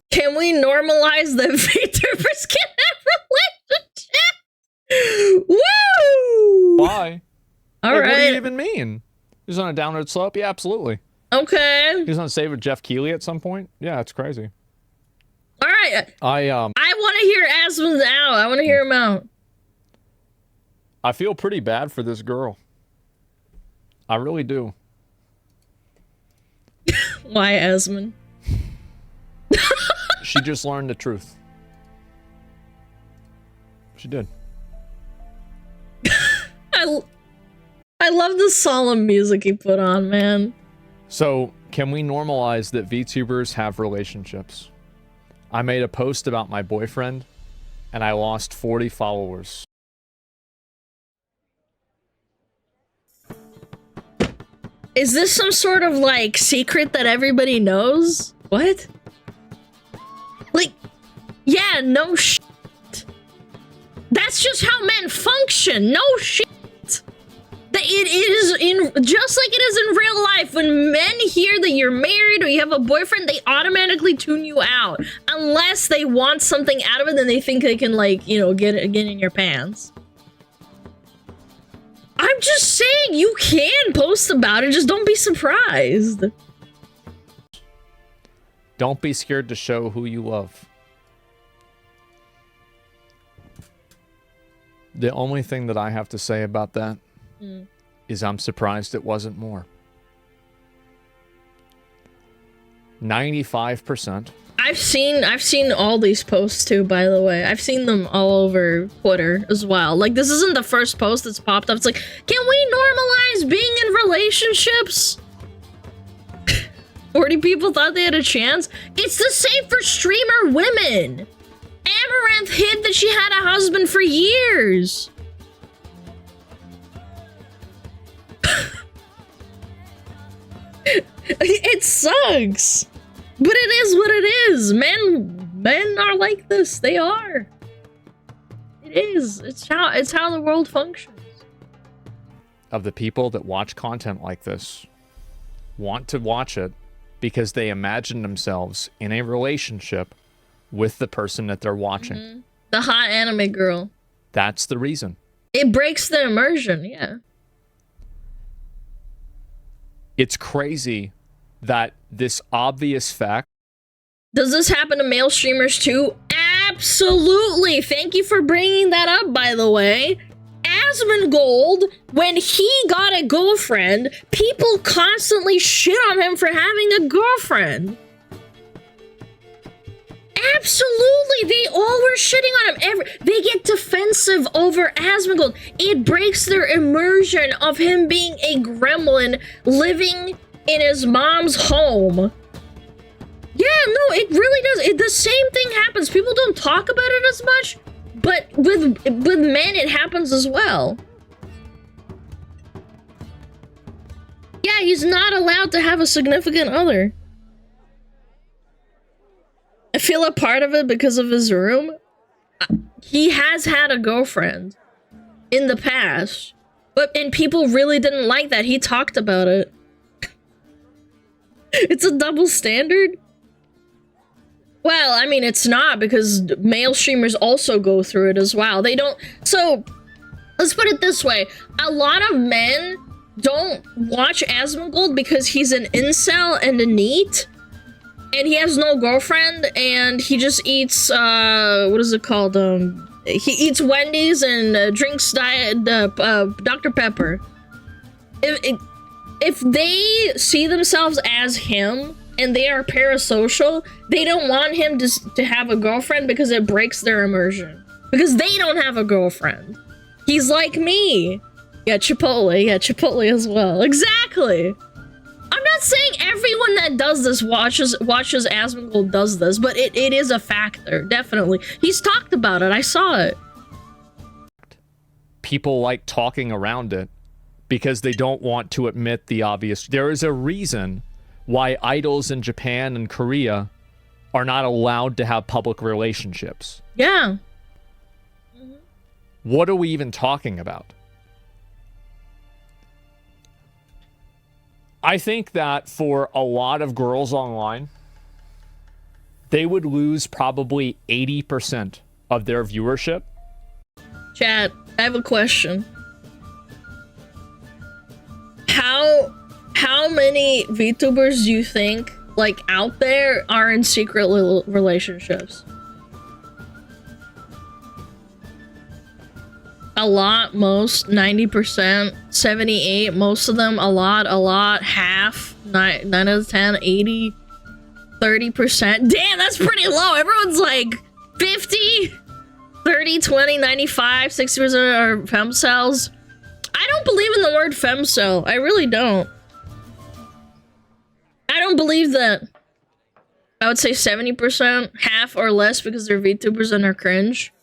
Can we normalize that VTubers can have relationships? Woo! Why? All like, right. What do you even mean? He's on a downward slope? Yeah, absolutely. Okay. He's on Save with Jeff Keighley at some point? Yeah, it's crazy. All right. I want to hear Asmon's out. I want to hear him out. I feel pretty bad for this girl. I really do. Why, Asmon? She just learned the truth. She did. I love the solemn music he put on, man. So, can we normalize that VTubers have relationships? I made a post about my boyfriend, and I lost 40 followers. Is this some sort of, like, secret that everybody knows? What? Like, yeah, no shit. That's just how men function. No shit. It is just like it is in real life. When men hear that you're married or you have a boyfriend, they automatically tune you out. Unless they want something out of it, then they think they can, like, you know, get in your pants. I'm just saying, you can post about it, just don't be surprised. Don't be scared to show who you love. The only thing that I have to say about that is I'm surprised it wasn't more. 95%. I've seen all these posts too, by the way. I've seen them all over Twitter as well. Like, this isn't the first post that's popped up. It's like, can we normalize being in relationships? 40 people thought they had a chance. It's the same for streamer women. Amaranth hid that she had a husband for years. It sucks. But it is what it is. Men are like this. They are. It is. It's how the world functions. Of the people that watch content like this want to watch it because they imagine themselves in a relationship with the person that they're watching. The hot anime girl. That's the reason. It breaks the immersion, yeah. It's crazy that this obvious fact... Does this happen to male streamers too? Absolutely! Thank you for bringing that up, by the way. Asmongold, when he got a girlfriend, people constantly shit on him for having a girlfriend. Absolutely, they all were shitting on him. They get defensive over Asmongold. It breaks their immersion of him being a gremlin living in his mom's home. Yeah, no, it really does. The same thing happens. People don't talk about it as much, but with men, it happens as well. Yeah, he's not allowed to have a significant other. I feel a part of it because of his room. He has had a girlfriend in the past, and people really didn't like that. He talked about it. It's a double standard. Well, I mean, it's not, because male streamers also go through it as well. They don't... So, let's put it this way. A lot of men don't watch Asmongold because he's an incel and a NEET. And he has no girlfriend, and he just eats, what is it called? He eats Wendy's and drinks Dr. Pepper. If they see themselves as him, and they are parasocial, they don't want him to have a girlfriend because it breaks their immersion. Because they don't have a girlfriend. He's like me. Yeah, Chipotle. Yeah, Chipotle as well. Exactly. I'm not saying everyone that does this watches Asmongold does this, but it is a factor, definitely. He's talked about it. I saw it. People like talking around it because they don't want to admit the obvious. There is a reason why idols in Japan and Korea are not allowed to have public relationships. Yeah. What are we even talking about? I think that for a lot of girls online, they would lose probably 80% of their viewership. Chat, I have a question. How many VTubers do you think, like, out there are in secret little relationships? A lot, most, 90%, 78, most of them, a lot, half, 9 out of 10, 80, 30%. Damn, that's pretty low. Everyone's like 50, 30, 20, 95, 60% are femcells. I don't believe in the word femcel. I really don't. I don't believe that. I would say 70%, half or less because they're VTubers and are cringe.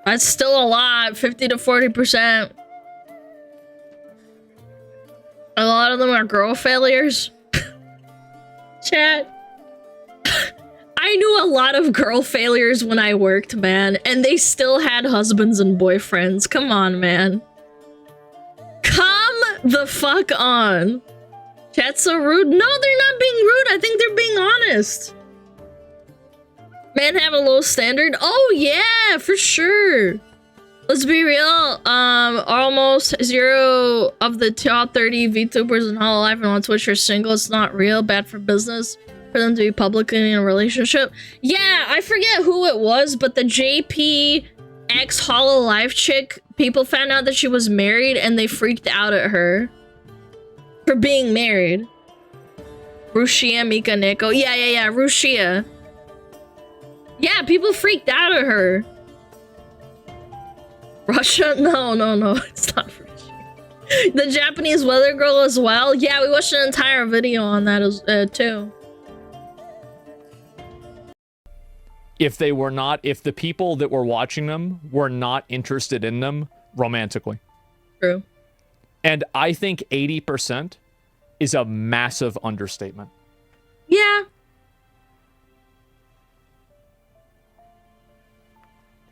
That's still a lot, 50 to 40%. A lot of them are girl failures. Chat. I knew a lot of girl failures when I worked, man, and they still had husbands and boyfriends. Come on, man. Come the fuck on. Chat's so rude. No, they're not being rude. I think they're being honest. Men have a low standard. Oh yeah, for sure. Let's be real. Almost 0 of the top 30 VTubers in Hololive and on Twitch are single. It's not real. Bad for business for them to be publicly in a relationship. Yeah, I forget who it was, but the JP ex Hololive chick, people found out that she was married and they freaked out at her for being married. Rushia Mika Neko. Yeah, Rushia. Yeah, people freaked out at her. Russia? No, it's not Russia. The Japanese weather girl as well. Yeah, we watched an entire video on that as too. If the people that were watching them were not interested in them romantically. True. And I think 80% is a massive understatement. Yeah.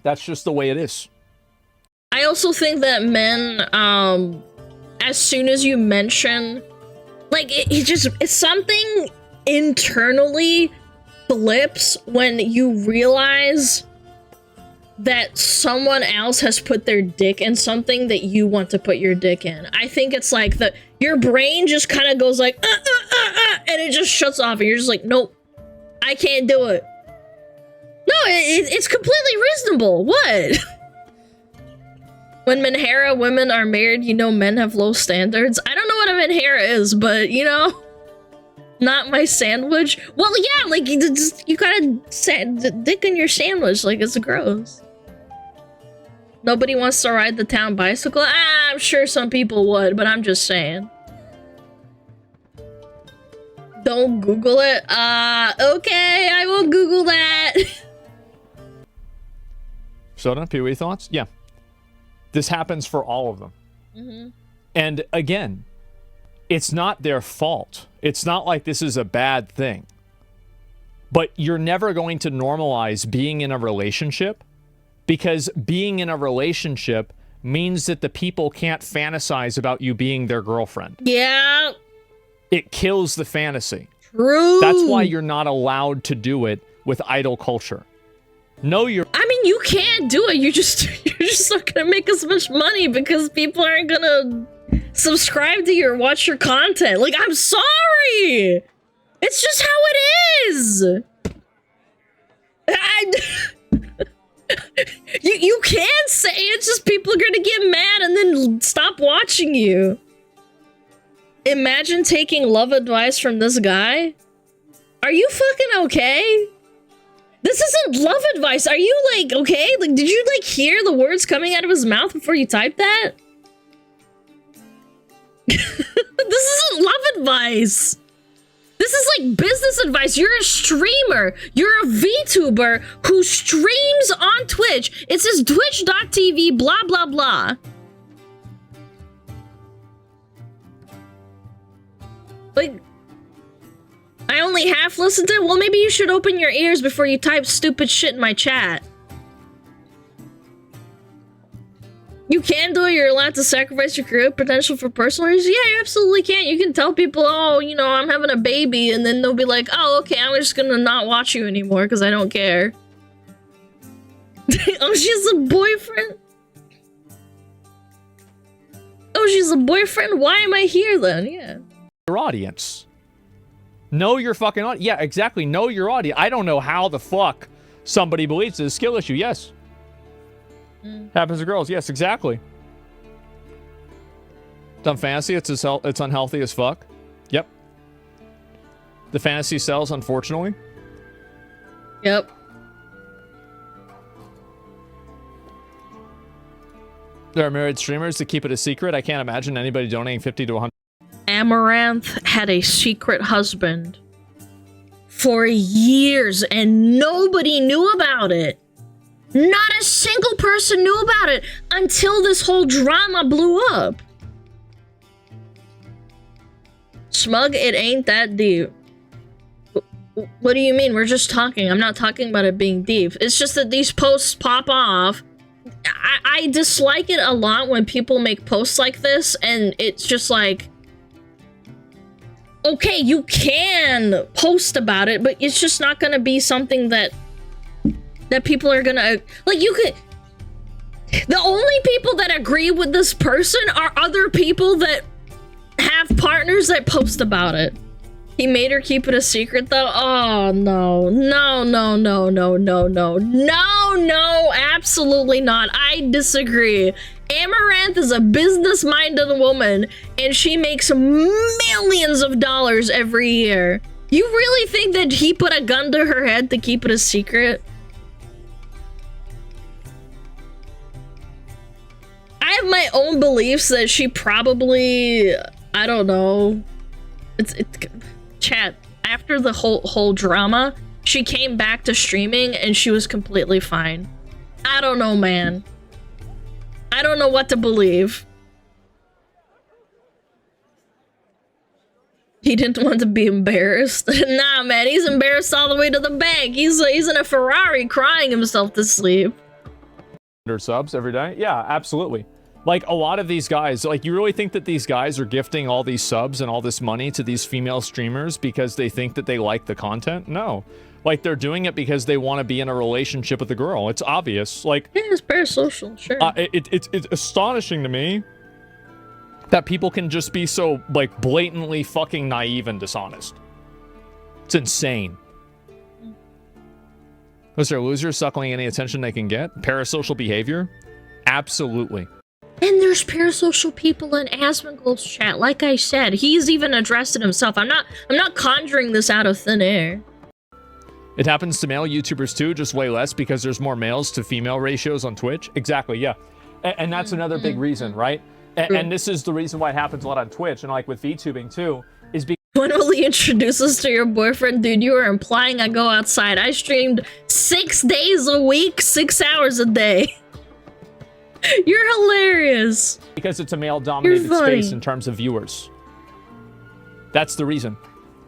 That's just the way it is. I also think that men, as soon as you mention, like, it's something internally flips when you realize that someone else has put their dick in something that you want to put your dick in. I think it's like your brain just kind of goes like, and it just shuts off and you're just like, nope, I can't do it. No, it's completely reasonable. What? When Menhera women are married, you know men have low standards. I don't know what a Menhera is, but you know, not my sandwich. Well, yeah, like you gotta dick in your sandwich, like it's gross. Nobody wants to ride the town bicycle. I'm sure some people would, but I'm just saying. Don't Google it. Okay, I will Google that. Soda, Pee-wee thoughts? Yeah. This happens for all of them. Mm-hmm. And again, it's not their fault. It's not like this is a bad thing. But you're never going to normalize being in a relationship because being in a relationship means that the people can't fantasize about you being their girlfriend. Yeah. It kills the fantasy. True. That's why you're not allowed to do it with idol culture. No, I mean, you can't do it. You're just not gonna make as much money because people aren't gonna subscribe to you or watch your content. Like, I'm sorry. It's just how it is. You can't say it. It's just people are gonna get mad and then stop watching you. Imagine taking love advice from this guy. Are you fucking okay? This isn't love advice. Are you, like, okay? Like, did you, like, hear the words coming out of his mouth before you typed that? This isn't love advice. This is, like, business advice. You're a streamer. You're a VTuber who streams on Twitch. It says twitch.tv, blah, blah, blah. Like, I only half listened to it? Well, maybe you should open your ears before you type stupid shit in my chat. You can do it. You're allowed to sacrifice your career potential for personal reasons. Yeah, you absolutely can. You can tell people, oh, you know, I'm having a baby, and then they'll be like, oh, okay, I'm just gonna not watch you anymore because I don't care. Oh, she's a boyfriend? Oh, she's a boyfriend? Why am I here then? Yeah. Your audience. Know your fucking audience. Yeah, exactly. Know your audience. I don't know how the fuck somebody believes it's a skill issue. Yes. Happens to girls. Yes, exactly. Dumb fantasy. It's unhealthy as fuck. Yep. The fantasy sells, unfortunately. Yep. There are married streamers that keep it a secret. I can't imagine anybody donating 50 to 100. Amaranth had a secret husband for years and nobody knew about it. Not a single person knew about it until this whole drama blew up. Smug, it ain't that deep. What do you mean? We're just talking. I'm not talking about it being deep. It's just that these posts pop off. I dislike it a lot when people make posts like this and it's just like, okay, you can post about it, but it's just not gonna be something that people are gonna, like, you could, the only people that agree with this person are other people that have partners that post about it. He made her keep it a secret though? Oh no, no, no, no, no, no, no, no, no, absolutely not. I disagree. Amaranth is a business-minded woman and she makes millions of dollars every year. You really think that he put a gun to her head to keep it a secret? I have my own beliefs that she probably, I don't know. Chat, after the whole drama, she came back to streaming and she was completely fine. I don't know, man. I don't know what to believe. He didn't want to be embarrassed. Nah, man, he's embarrassed all the way to the bank. He's in a Ferrari crying himself to sleep. 100 subs every day? Yeah, absolutely. Like, a lot of these guys, like, you really think that these guys are gifting all these subs and all this money to these female streamers because they think that they like the content? No. Like, they're doing it because they want to be in a relationship with a girl. It's obvious. Like, yeah, it's parasocial, sure. It's astonishing to me that people can just be so, like, blatantly fucking naive and dishonest. It's insane. Was there losers suckling any attention they can get? Parasocial behavior? Absolutely. And there's parasocial people in Asmongold's chat. Like I said, he's even addressed it himself. I'm not conjuring this out of thin air. It happens to male YouTubers too, just way less because there's more males to female ratios on Twitch. Exactly, yeah. And that's another big reason, right? And this is the reason why it happens a lot on Twitch and like with VTubing too, is because when will he introduce us to your boyfriend? Dude, you were implying I go outside. I streamed 6 days a week, 6 hours a day. You're hilarious. Because it's a male-dominated space in terms of viewers. That's the reason.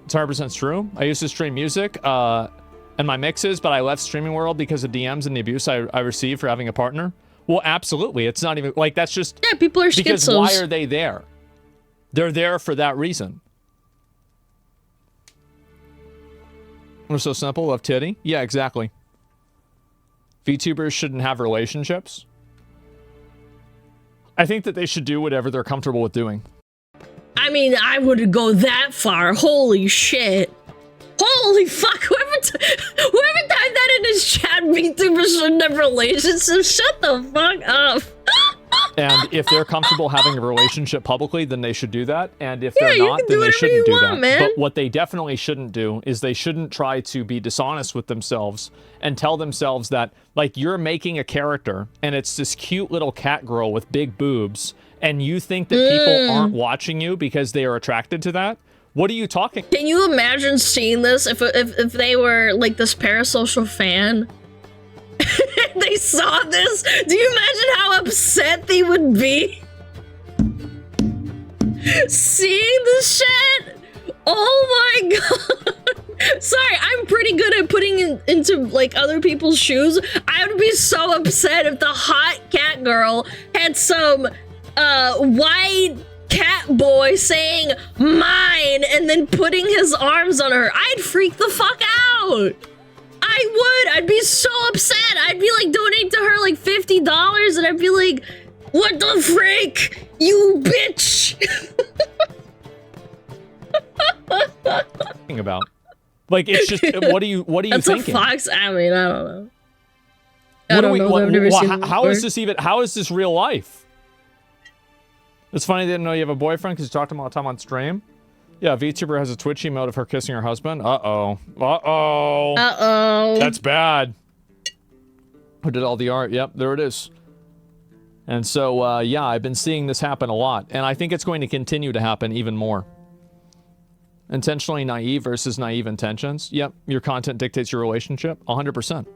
It's 100% true. I used to stream music and my mixes, but I left streaming world because of DMs and the abuse I received for having a partner. Well, absolutely. It's not even, like, that's just... Yeah, people are schizos. Because why are they there? They're there for that reason. We're so simple. Love titty. Yeah, exactly. VTubers shouldn't have relationships. I think that they should do whatever they're comfortable with doing. I mean, I wouldn't go that far. Holy shit. Holy fuck. Whoever typed that in his chat, VTubers shouldn't have relationships. Shut the fuck up. And if they're comfortable having a relationship publicly, then they should do that. And if they're not, then they shouldn't do that. Man. But what they definitely shouldn't do is they shouldn't try to be dishonest with themselves and tell themselves that, like, you're making a character and it's this cute little cat girl with big boobs and you think that people aren't watching you because they are attracted to that. What are you talking? Can you imagine seeing this if they were like this parasocial fan? They saw this. Do you imagine how upset they would be? Seeing this shit? Oh my god. Sorry, I'm pretty good at putting into like other people's shoes. I would be so upset if the hot cat girl had some white cat boy saying mine and then putting his arms on her. I'd freak the fuck out. I would. I'd be so upset. I'd be like donating to her like $50 and I'd be like, what the frick, you bitch. Thinking about, like, it's just, what are you That's thinking? A fox. I mean, I don't know. I don't know. I've never seen it how is this even? How is this real life? It's funny they didn't know you have a boyfriend because you talked to him all the time on stream. Yeah, VTuber has a Twitch emote of her kissing her husband. Uh-oh. Uh-oh. Uh-oh. That's bad. Who did all the art? Yep, there it is. And so, yeah, I've been seeing this happen a lot. And I think it's going to continue to happen even more. Intentionally naive versus naive intentions. Yep, your content dictates your relationship. 100%.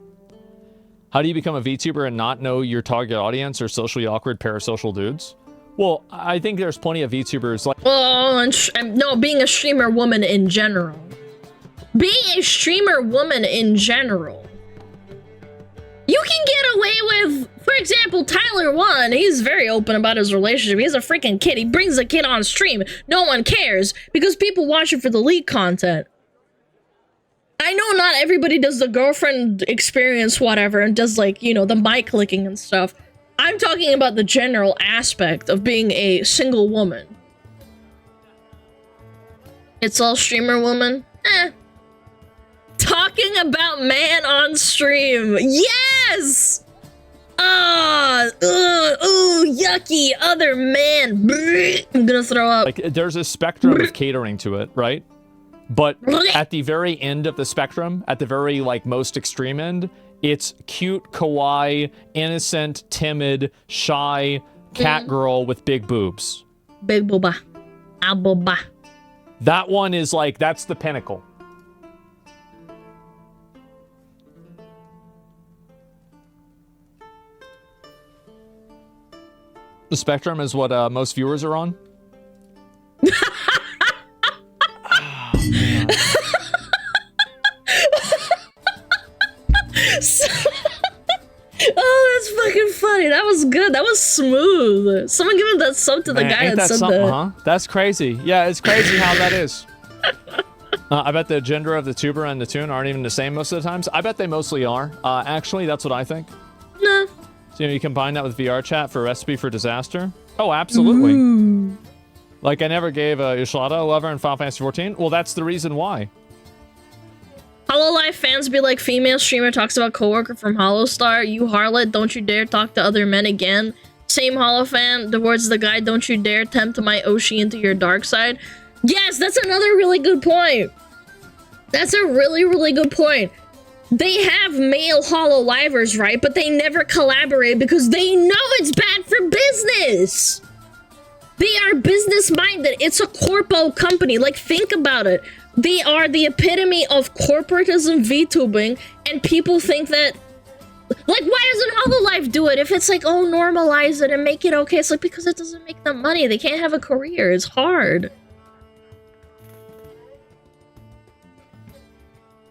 How do you become a VTuber and not know your target audience or socially awkward parasocial dudes? Well, I think there's plenty of VTubers like... Oh, no, being a streamer woman in general. Being a streamer woman in general. You can get away with, for example, Tyler One, he's very open about his relationship. He has a freaking kid. He brings the kid on stream. No one cares because people watch it for the leak content. I know not everybody does the girlfriend experience, whatever, and does like, you know, the mic clicking and stuff. I'm talking about the general aspect of being a single woman. It's all streamer woman? Eh. Talking about man on stream. Yes! Ooh, yucky, other man. I'm gonna throw up. Like, there's a spectrum of catering to it, right? But at the very end of the spectrum, at the very, like, most extreme end, it's cute, kawaii, innocent, timid, shy, cat girl with big boobs. Big booba. Ah, booba. That one is, like, that's the pinnacle. The spectrum is what most viewers are on. Oh, that's fucking funny. That was good. That was smooth. Someone give that sub to the guy that said that. Huh? That's crazy. Yeah, it's crazy how that is. I bet the gender of the tuber and the tune aren't even the same most of the times. I bet they mostly are. Actually, that's what I think. No. So, you combine that with VR chat for a recipe for disaster? Oh, absolutely. Ooh. Like, I never gave Ishlada a lover in Final Fantasy 14. Well, that's the reason why. HoloLive fans be like, female streamer talks about coworker from Holostar. You harlot, don't you dare talk to other men again. Same Holo fan, towards the guy, don't you dare tempt my Oshi into your dark side. Yes, that's another really good point. That's a really, really good point. They have male HoloLivers, right? But they never collaborate because they know it's bad for business. They are business-minded. It's a corpo company. Like, think about it. They are the epitome of corporatism VTubing, and people think that... Like, why doesn't HoloLive do it? If it's like, oh, normalize it and make it okay. It's like, because it doesn't make them money. They can't have a career. It's hard.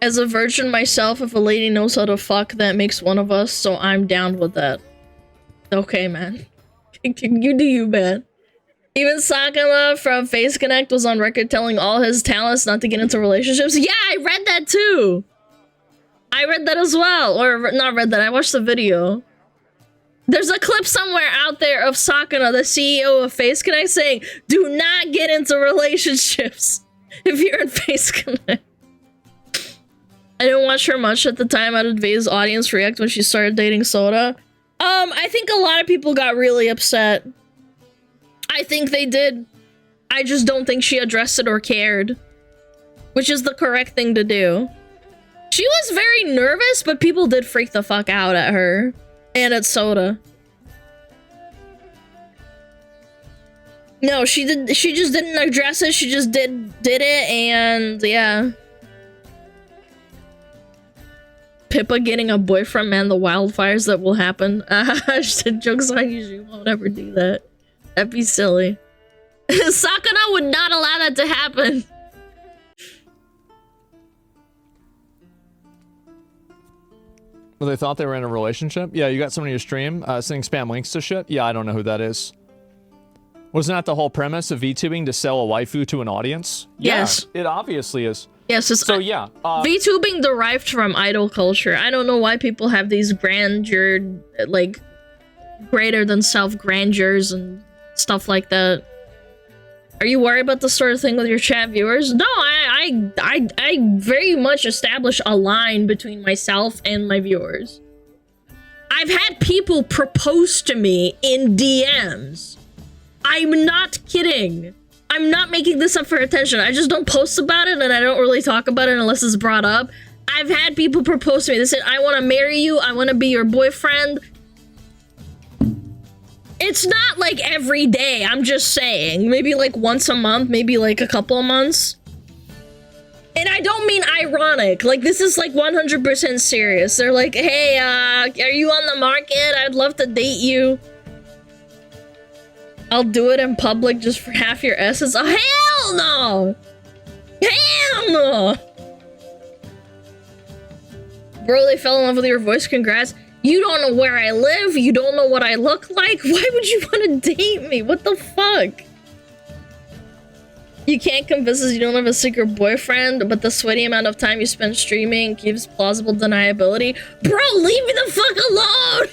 As a virgin myself, if a lady knows how to fuck, that makes one of us, so I'm down with that. Okay, man. You do you, man. Even Sakuma from Face Connect was on record telling all his talents not to get into relationships. Yeah, I read that too. I read that as well. Or not read that, I watched the video. There's a clip somewhere out there of Sakuna, the CEO of Face Connect, saying, do not get into relationships if you're in Face Connect. I didn't watch her much at the time. How did Vay's audience react when she started dating Soda? I think a lot of people got really upset. I think they did. I just don't think she addressed it or cared. Which is the correct thing to do. She was very nervous, but people did freak the fuck out at her. And at Soda. No, she just didn't address it. She just did it, and yeah. Pippa getting a boyfriend, man, the wildfires that will happen. Joke's on you, she won't ever do that. That'd be silly. Sakuna would not allow that to happen. Well, they thought they were in a relationship? Yeah, you got someone in your stream sending spam links to shit? Yeah, I don't know who that is. Wasn't that the whole premise of VTubing, to sell a waifu to an audience? Yes. Yeah, it obviously is. Yes, it's, so yeah. VTubing derived from idol culture. I don't know why people have these grandeur, like, greater than self grandeurs and stuff like that. Are you worried about this sort of thing with your chat viewers? No, I very much establish a line between myself and my viewers. I've had people propose to me in DMs. I'm not kidding. I'm not making this up for attention. I just don't post about it and I don't really talk about it unless it's brought up. I've had people propose to me. They said, I want to marry you. I want to be your boyfriend. It's not like every day, I'm just saying. Maybe like once a month, maybe like a couple of months. And I don't mean ironic. Like, this is like 100% serious. They're like, hey, are you on the market? I'd love to date you. I'll do it in public just for half your essence. Oh, hell no! Hell no! Bro, they fell in love with your voice. Congrats. You don't know where I live. You don't know what I look like. Why would you want to date me? What the fuck? You can't convince us you don't have a secret boyfriend, but the sweaty amount of time you spend streaming gives plausible deniability. Bro, leave me the fuck alone!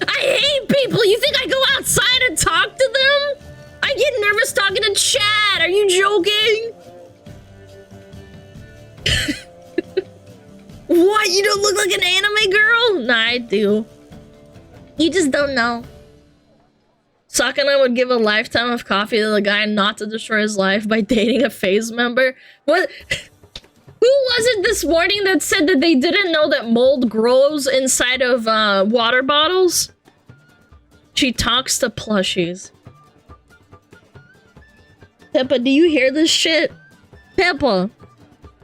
I hate people! You think I go outside and talk to them? I get nervous talking to chat! Are you joking? What? You don't look like an anime girl? Nah, I do. You just don't know. Sakana would give a lifetime of coffee to the guy not to destroy his life by dating a phase member. What? Who was it this morning that said that they didn't know that mold grows inside of water bottles? She talks to plushies. Peppa, do you hear this shit? Peppa!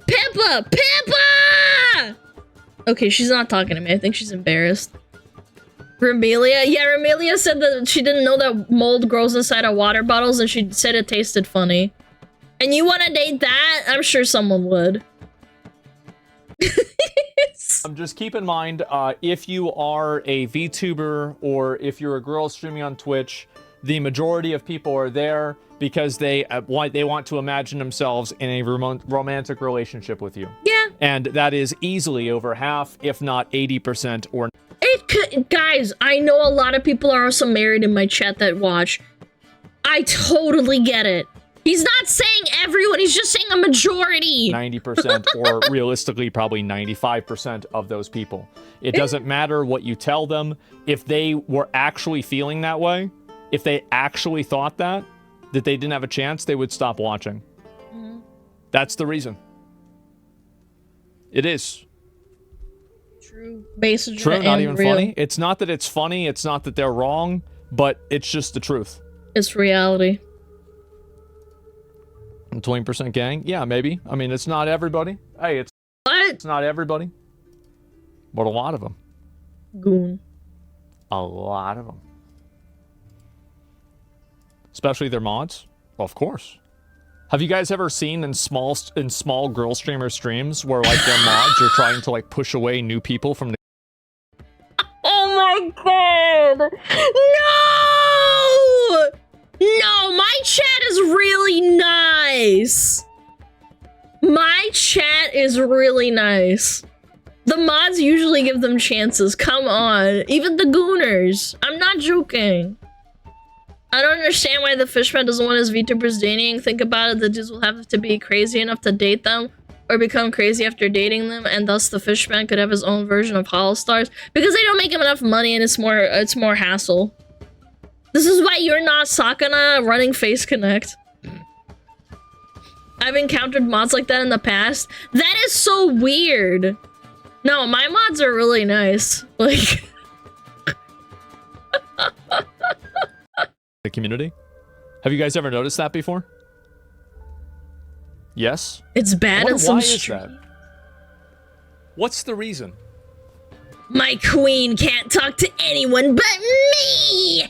Peppa! Peppa! Okay, she's not talking to me. I think she's embarrassed. Ramelia? Yeah, Ramelia said that she didn't know that mold grows inside of water bottles and she said it tasted funny. And you want to date that? I'm sure someone would. Just keep in mind, if you are a VTuber or if you're a girl streaming on Twitch, the majority of people are there because they want to imagine themselves in a romantic relationship with you. Yeah. And that is easily over half, if not 80% or... Guys, I know a lot of people are also married in my chat that watch. I totally get it. He's not saying everyone, he's just saying a majority. 90% or realistically probably 95% of those people. It doesn't matter what you tell them. If they were actually feeling that way, if they actually thought that they didn't have a chance, they would stop watching. Mm-hmm. That's the reason. It is. True. Basically, true, not even real. Funny. It's not that it's funny, it's not that they're wrong, but it's just the truth. It's reality. 20% gang? Yeah, maybe. I mean, it's not everybody. Hey, it's not everybody. But a lot of them. Goon. A lot of them. Especially their mods. Well, of course. Have you guys ever seen in small girl streamer streams where like their mods are trying to like push away new people from the... Oh my god! No! No, my chat is really nice. My chat is really nice. The mods usually give them chances. Come on. Even the gooners. I'm not joking. I don't understand why the fishman doesn't want his VTubers dating. Think about it, the dudes will have to be crazy enough to date them or become crazy after dating them, and thus the fishman could have his own version of Hollow Stars because they don't make him enough money and it's more hassle. This is why you're not Sakana running Face Connect. I've encountered mods like that in the past. That is so weird. No, my mods are really nice. Like... the community. Have you guys ever noticed that before? Yes? It's bad in some why is that? What's the reason? My queen can't talk to anyone but me!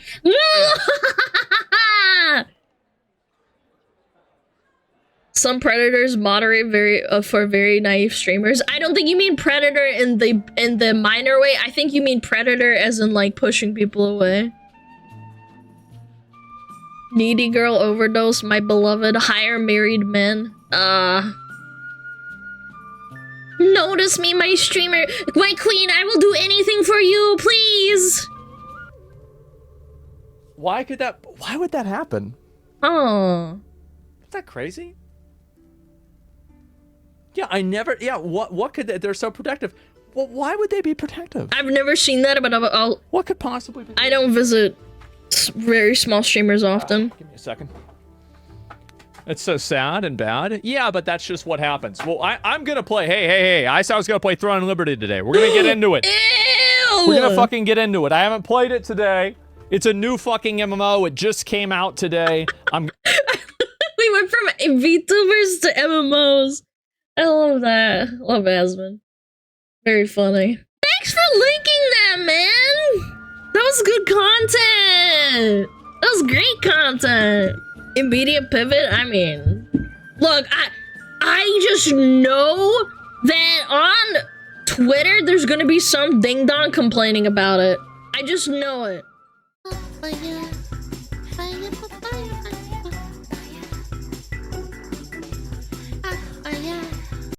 some predators moderate for very naive streamers. I don't think you mean predator in the minor way. I think you mean predator as in like pushing people away. Needy girl overdose, my beloved. Hire married men. Notice me, my streamer. My queen, I will do anything for you, please. Why would that happen? Oh. Is that crazy? Yeah, what could they're so protective. Well, why would they be protective? I've never seen that, but what could possibly be? I don't visit very small streamers often. Give me a second. It's so sad and bad. Yeah, but that's just what happens. Well, I'm gonna play. Hey. I said I was gonna play Throne and Liberty today. We're gonna get into it. Ew! We're gonna fucking get into it. I haven't played it today. It's a new fucking MMO. It just came out today. We went from VTubers to MMOs. I love that. Love Asmon. Very funny. Thanks for linking that, man! That was good content! That was great content! Immediate pivot? I mean... Look, I just know that on Twitter there's gonna be some ding-dong complaining about it. I just know it.